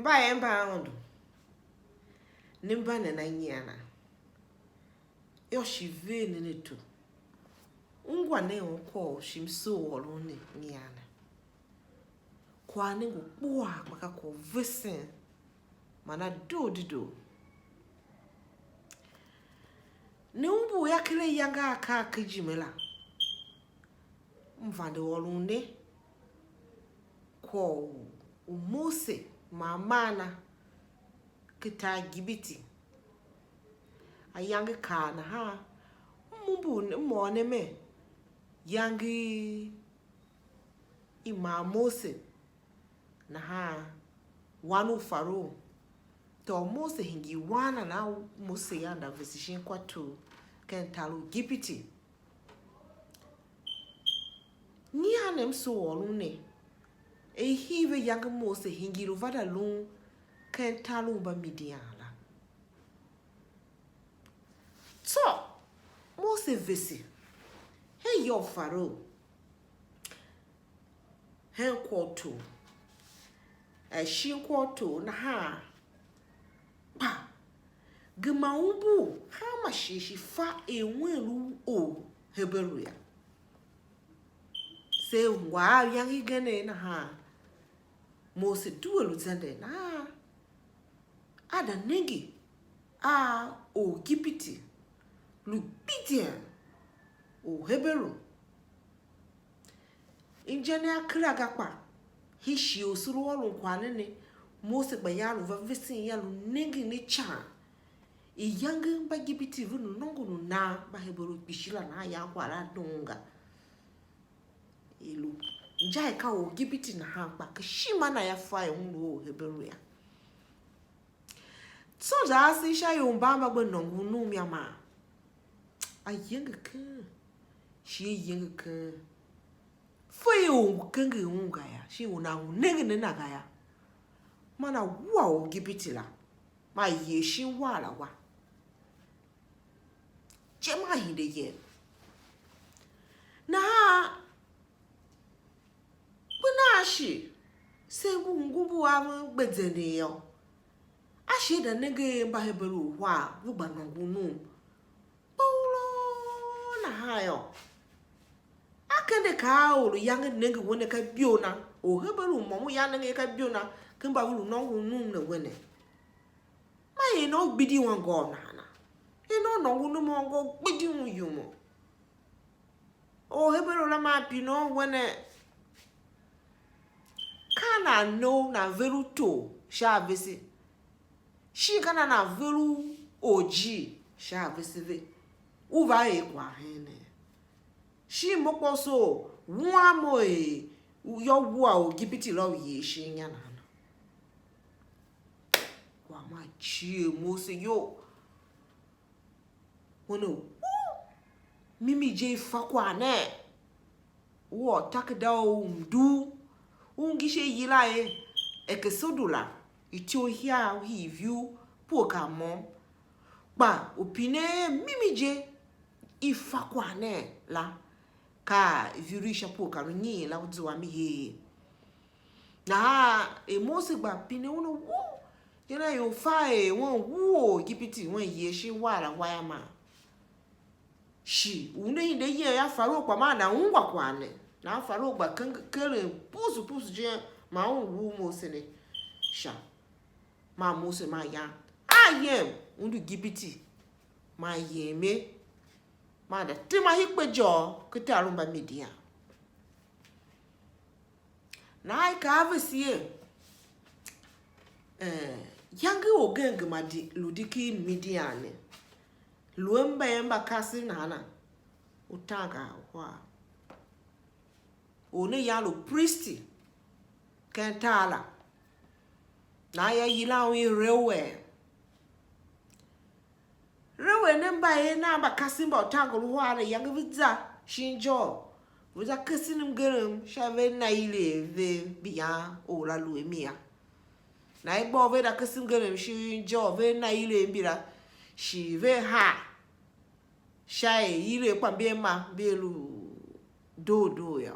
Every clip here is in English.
Mba Nimba na Nyian. Yoshive neto. Ungwa ne onko shimso olone Nyian. Kwa ningu bua makako visen. Mana do. Numbu yakile yanga aka kijimela. Mvande olune. Kwa Mose mamana kita gibiti. A yange kana ha. Mumbu mwone me. Yange ima Mose na ha wanu faro. To Mose hingi wana na Mose yanda vesishin kwa tu kentalu gibiti. Nyian mso olune. Hive yange Mose hingi ruvada lung kentalu ba Midian la. So Mose vesi. Hey yo faro. Hen kwoto. Shin kwoto na ha. Pa. Gema umbu. Ha mashishi fa enwelu o heberu ya. Se wa yangi gane na ha. Mose duelu zende na. Ada nengi. O gipiti. Midian. O heberu. Injene akraga pa. Hishi osuru olu kwanene. Mose bayalu va visi yalu nengi ni cha. Iyange ba gipiti vunu nongu na ba heberu bishila na ya kwala donga. Ilu. Njai ka o gipiti na hapa. Kishima na ya faya ungu o heberu ya. So jasi sha yombamba gwe nongu numi ya ma. Ayenge ke. Shi yenge ke. Foi o kenge unga ya. Shi una unenge nenaga ya. Mana wa o gipiti la. Ma yeshi wala wa. Jema hinde ye. Na bunashi. Se ngubu wa gbedzene yo. Ashi da nege mba heberu wa. Wuba nongu num. Paulo na hayo. Akende ka olu yange nenge wene ka biona. O heberu momu yange ka biona. Kimba wulu nongu num na wene. Ma ye no bidi wango na hana. Ye no nongu num wango bidi yumo. O heberu la ma pino wene. Kana no na veru to. Sha vese. Shi kana na veru oji. Sha vese ve. Uva e kwa hene. Shi mokpo so. Mwa mo e. Yo wua o gipiti lo ye shi nyana. Kwa ma chie Mose yo. Wono. Mimi je fakwa ne. Wo takda o Mdugh. Ungishe yila e. Ekesodula. Ityokyaa hiviu. Poka mom. Ba opine mimi je. Ifakwa ne la. Ka virisha poka Nyian la udziwa mi he. Na Mose gba pine uno wo. Yena yo fae won wo gipiti won yeshi wala wayama. Shi une hinde ye ya faro kwa ma na ungwa kwane. Na faro gba kele pusu je ma wu Mose ne. Sha. Ma Mose ma ya. Ayem undu gipiti. Ma yeme. Ma da tema hikpejo kete arumba Midian. Na ai ka avesiye. Yange ogenge madi ludiki Midian. Luemba yemba kasi nana. Utaga wa. One yalo priesti. Kentala. Na ya yilawi rewe. Rewe nemba ye namba kasimba otango luwale yange viza shinjo. Viza kasinim gerem shave na ile ve biya ola luemia. Na igbo ve da kasim gerem shinjo ve na ile mbira. Shi ve ha. Shai ile kwa mbema belu do ya.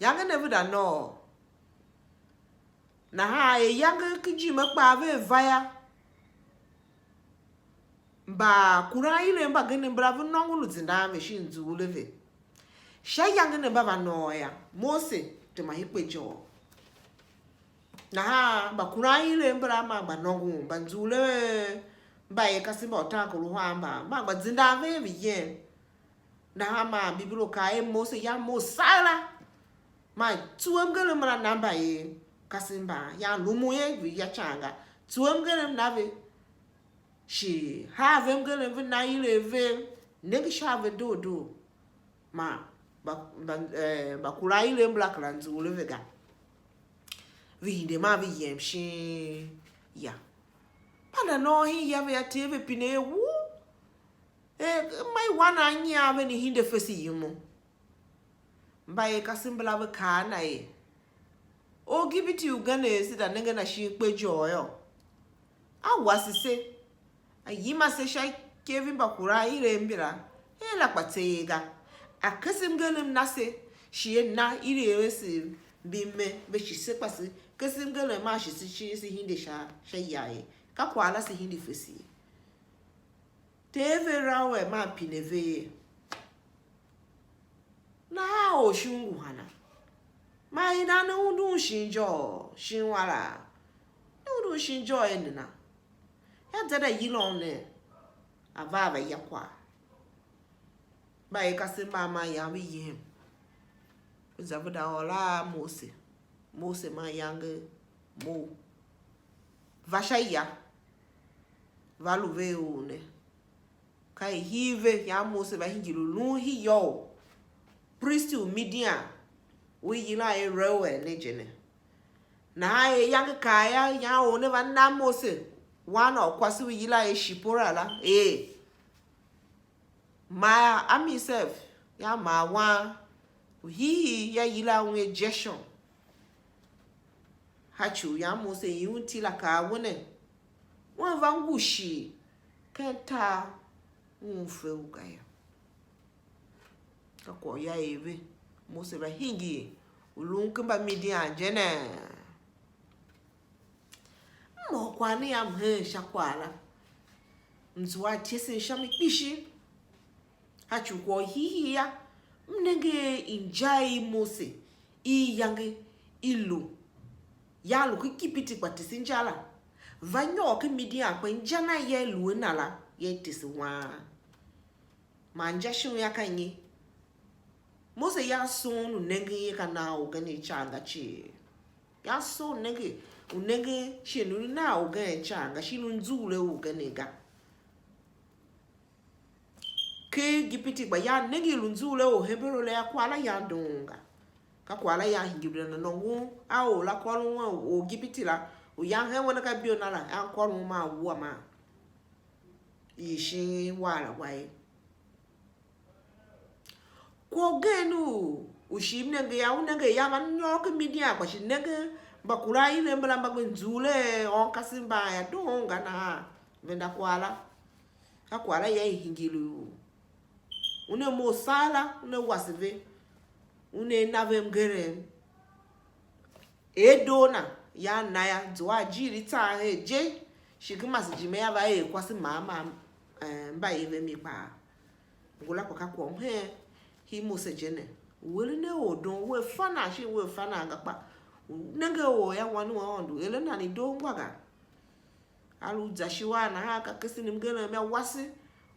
Yange never da no. na ha yange kijima pa ve vaya ba kura ile mba gene bravo nongulu zinda shin zuleve sha yange ne baba noya Mose te mahikwe jo na ha ba kura ile mbra ma ba nongu ba nzule ba ye kasimba otakulu hamba ba zinda ve bien na ha ma bibilo ka Mose ya Mosala ma tuam gele mra namba ye kasimba ya lumuye ya changa tuam gele nave she have gele ve na ile ve negi shave do ma ba kula ile mbla klanzu le vega vi de ma vi yem shi ya pana no hi ya ve ateve pine wu mai wana nya ve ni hinde fesi yumo mbaye kasimbla ve kana ye o gibiti ugane si da nenge na shi pejo yo awasise ayima se shay Kevin bakura ile mbira la patega akasim galim nase shi na ile esi bime be shi se pasi kasim galim ma shi si hindi sha yae ka kwala si hindi fesi teve rawe ma pineve na o shungu hana ma ina na undu shinjo shinwala undu shinjo enna ya dada yilon ne avava yakwa ba e kasi mama ya mi yem zavuda ola Mose ma yange mo vashaya valuve une kai hive ya Mose ba hingilu lu hi yo priest Midian we yila e rowe nejene na e yange kaya ya one va na Mose wana kwasi we yila e shipora la ma ami self ya ma wa hi ya yila we jesho hachu ya Mose yunti la ka wone won vangushi kenta unfe ugaya kako ya eve Mose ba hingir ulunkumba Midian jene mo kwani ya mhe shakwala mzwa tese shami pishi hachu ko hihi ya mnenge injai Mose I yange ilu ya lu kipiti kwa tisinjala vanyo ke Midian kwa njana ye lu nala ye tiswa manja shu ya kanyi Mose ya sonu nenge ye kana ogani changa chi ya so nenge unenge shinu na ogani changa shinu nzule ogani ga ke gipiti ba ya nenge lunzule o hebero le akwala ya donga ka kwala ya hingibira na nongu a o la kwalo o gipiti la o ya he wona ka bio na la a kwalo ma wo ma ishi wala wai ko genu ushimnenge ya unenge ya manyoke Midian kwa shinenge bakura ile mbala mbagwenzule on kasimba ya donga na venda kwala ka kwala ya hingilu une Mosala une wasive une nave mgere edona ya naya dzwa jiri ta je shikima sijime ya ba kwasi mama mba eve mi pa ngula kwa kwa hi Mose jene wele ne odon we fana shi we fana ngapa nenge o ya wanu ondu ele na ni do ngwaga alu zashiwa na haka kesi ni mgele me wasi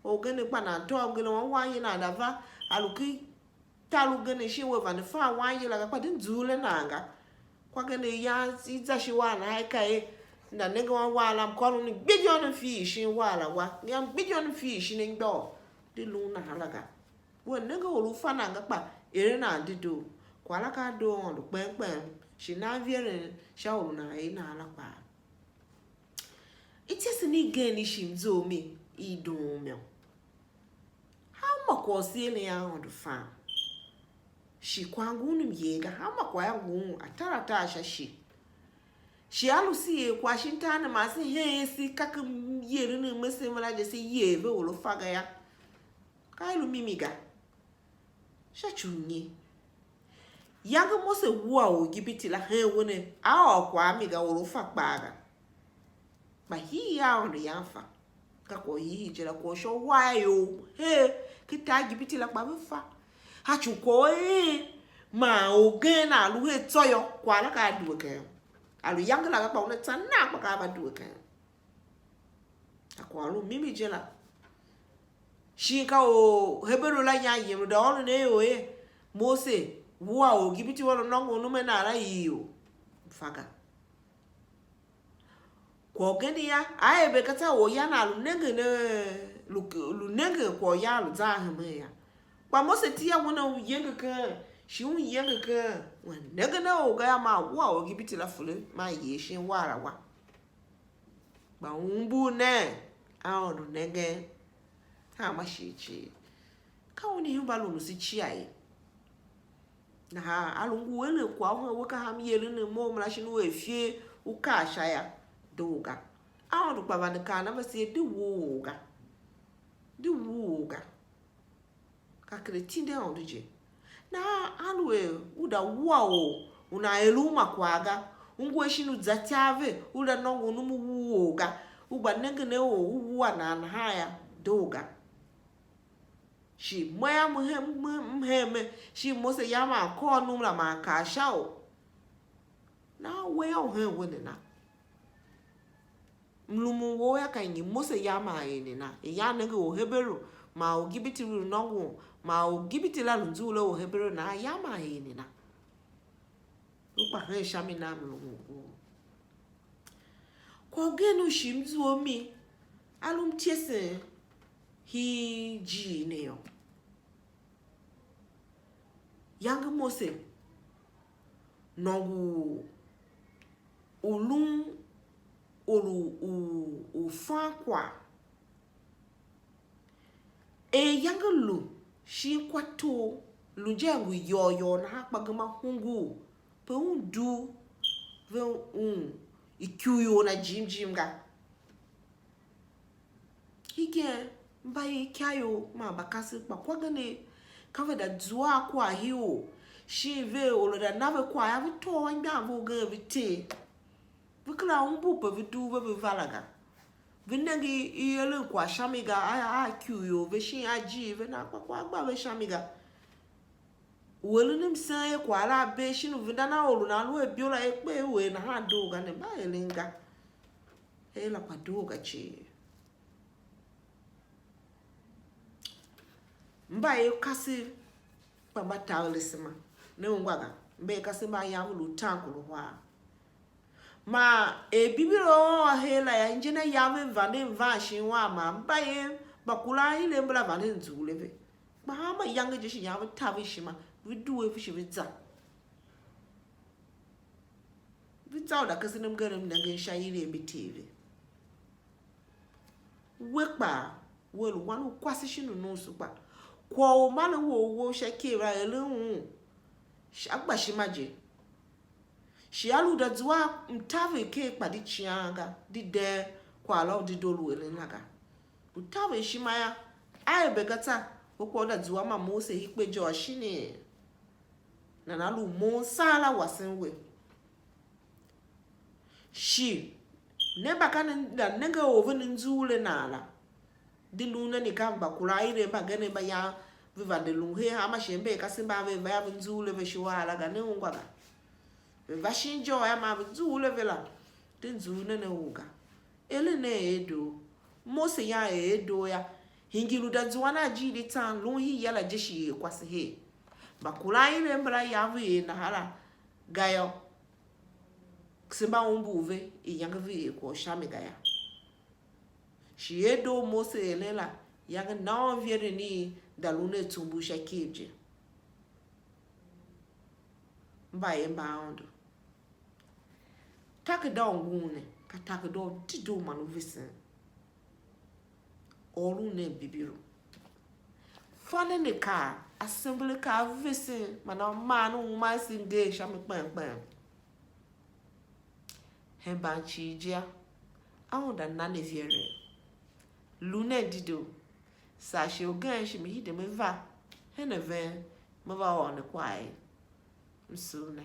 o gene pa na to mgele wanyi na dava aluki talu gene shi we van fa wanyi la kwa din zule nanga kwa gene ya zashiwa na haka na nenge wala mkono ni billion fish wala wa ni billion fish ni ndo di luna halaga we nenge olu fana ngapa ere na dido kwala ka do on pempem shi na viere shawu na ina alapa itese ni geni shimzo mi idumyo how makosi ele ya on fa shi kwangu numyega how makwa yangu ataratasha shi alusi kwa shintana masi he si kaka yere ni mese mala je si yeve olu faga ya kailu mimiga shachunye yange Mose wua o gibiti la he wone a kwa amiga orofa kpaga ba hi ya on yanfa ka ko hi jela ko sho wayo he kita gibiti la kpa fa ha chu ko ma o gen alu he toyo kwa la ka du ke alu yange la ka pa on tan na kwa ka ba du ke akwa alu mimi jela shi ka o hebero la nya yim do on ne o Mose wua o gibiti wala nongo nume na ara iyo faga ko gani ya aye be kata o ya na lu nenge ne lu nenge ko ya lu za hme ya kwa Mose tia wona u yenge ka shi u yenge ka wa nenge na o ga ma wua o gibiti la fule ma ye shin wara wa ba umbu ne a o lu nenge ha ma shi chi ka woni himba lu si chi ai na ha alungu wele kwa ho waka ham yele ne mo mra shi no efie uka shaya doga awon pa ban ka na basi de woga ka kretinde on dije na alwe uda wao una eluma kwaga ungwe shi nu zatiave uda nongo numu woga uba nenge ne o uwa na haya doga shi moya mheme shi Mose yama ko numla ma ka shao na we o he wone na mlumu wo ya kan yi Mose yama ene na ya nege o hebero ma o gibiti ru nongo ma o gibiti la nzulo o hebero na yama ene na upa he shami na mlumu ko genu shimzu omi alum tiese hi ji ne yo yange Mose nongu olum olu fa kwa yange lu shi kwato lu jengu yo na akpagama hungu pe undu ve ityokyaa na jim ga hige mbaye kyayo ma bakasi pa kwagane kava da zua kwa hiyo shive oloda nave kwa ya vito wanga voga vite vikla umbu pe vidu ve valaga vinengi iyele kwa shamiga a kyuyo ve shi aji ve na kwa gba ve shamiga welu nim san kwa la be shinu vidana olu na lu ebiola ekpe we na ha doga ne ba elinga ela kwa doga chi mbaye kasi pamba tawlisima ne ngwaga mbe kasi ma ya lu tankulu hwa ma bibiro hela ya njena ya vande vashi wa ma mbaye bakula ile mbla vande nzuleve ma ma yange jishi ya tavishima viduwe fishi vitza da kasi nemgere mnenge shayire bitive wekpa welu wanu kwasi shinu nusu pa kwa o manu wo shakira elun shagba shimaje shi alu da zuwa mtave ke padi chianga dide kwa lo didolu elenaga mtave shimaya aye begata okwo da zuwa ma Mose hikpe jo shini na nalu mo sala wasenwe shi ne bakana da nenge oveni nzule nala diluna ni kamba kulaire bagane baya viva de lunhe ama shembe kasimba ve baya nzule ve shiwala ga ne ungwaga ve vashinjo ya ma nzule vela tinzune ne uga ele ne edo Mose ya edo ya hingiru da zuwana jidi tan lunhi yala jeshi kwasi he bakulaire mbra ya ve na hala gayo simba umbuve iyange ve ko shamiga ya shi edo Mose elela yang na viere ni dalune tumbusha kibje mbaye mbaondo takda ngune ka takdo tido manu visen olune bibiru fane ne ka assembly ka visen mana manu ma singe shame pam hembanchi dia aonda nane viere lune dido sashi ogan shi mi hide me va heneve me va on kwai msune